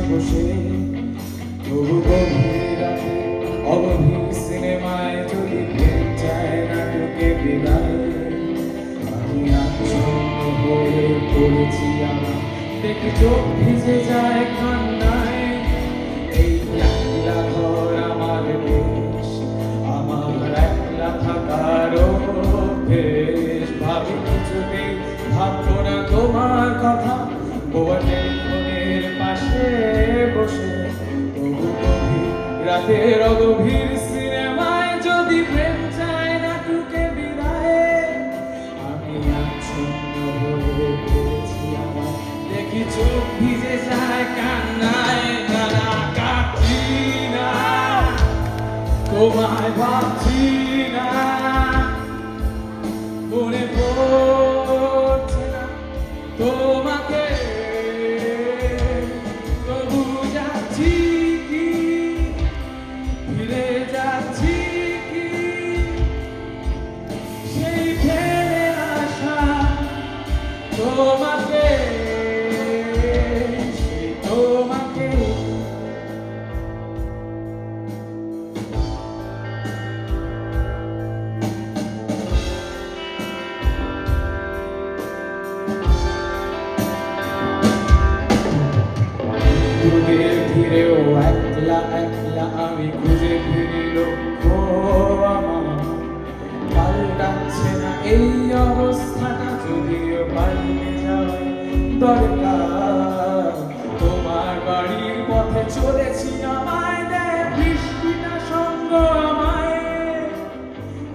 বসে তবু গভীর রাতে অগভীর সিনেমায় যদি প্রেম চায় নাটকে বিদায় আমি আচ্ছন্ন হয়ে পড়েছি আমার দেখি চোখ ভিজে যায় কান্নায় এই একলা ঘর আমার দেশ আমার একলা থাকার অভ্যেস ভাবি কিছুতেই ভাববো না তোমার কথা টেলিফোনের পাশে বসে তবু গভীর রাতের অগভীর সিনেমায় যদি প্রেম চায় নাটকে বিদায় আমি আচ্ছন্ন হয়ে পড়েছি আমার দেখি চোখ ভিজে যায় কান্নায় নানা কাঁদছি না তোমায় ভাবছি না মনে পড়ছে না তোমাকে তবু যাচ্ছি কি ফিরে যাচ্ছি কি সেই ফেলে আসা তোমাকে সেই তোমাকে দূরের ফিরেও একলা একলা আমি খুঁজে ফিরি লক্ষ্য আমার পাল্টাচ্ছে না এই অবস্থাটা যদিও পাল্টে যাওয়ার দরকার তোমার বাড়ির পথে চলেছি আমায় দেয় বৃষ্টিটা সঙ্গ আমায়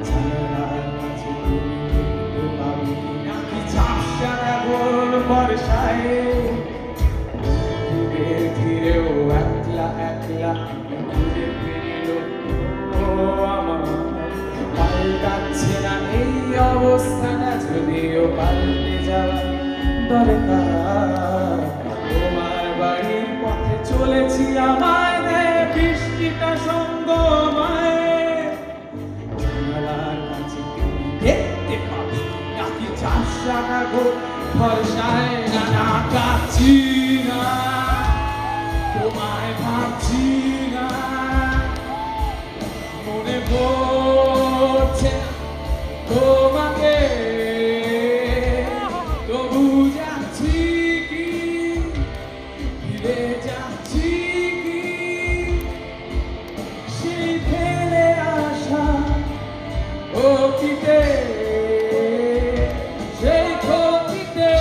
জানালার কাছে তুমি দেখতে পাবে নাকি ঝাপসা গোল বর্ষায় ফিরেও একলা একলা খুঁজে ফিরিল আমার পাল্টাচ্ছে না এই অবস্থাটা যদিও পাল্টে যাওয়ার দরকার তোমার বাড়ির পথে চলেছি আমায় দেয় বৃষ্টিটা সঙ্গ আমায় জানালার কাছে তুমি দেখতে পাবে নাকি ঝাপসা গোল বর্ষায় নানা কাঁদছি না তোমায় ভাবছি না মনে পড়ছে না তোমাকে তবু যাচ্ছি কি ফিরে যাচ্ছি কি সেই ফেলে আসা অতীতে সেই ক্ষতিতে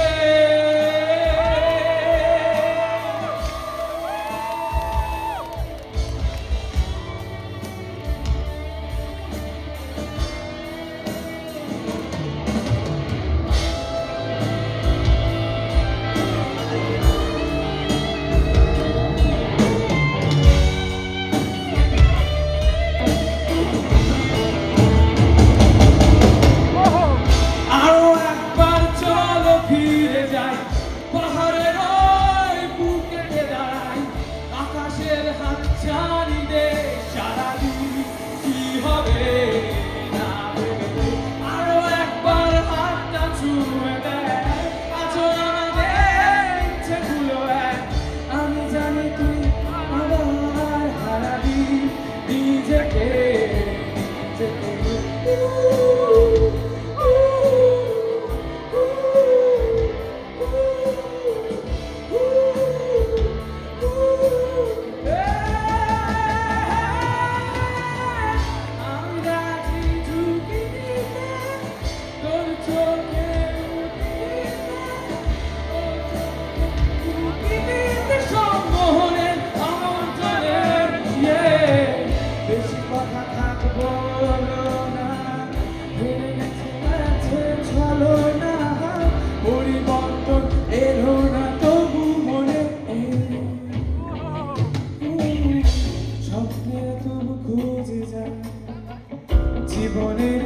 জীবনের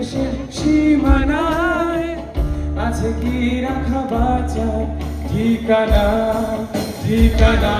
সীমানায় আছে কি রাখা বাঁচা ঠিকানা ঠিকানা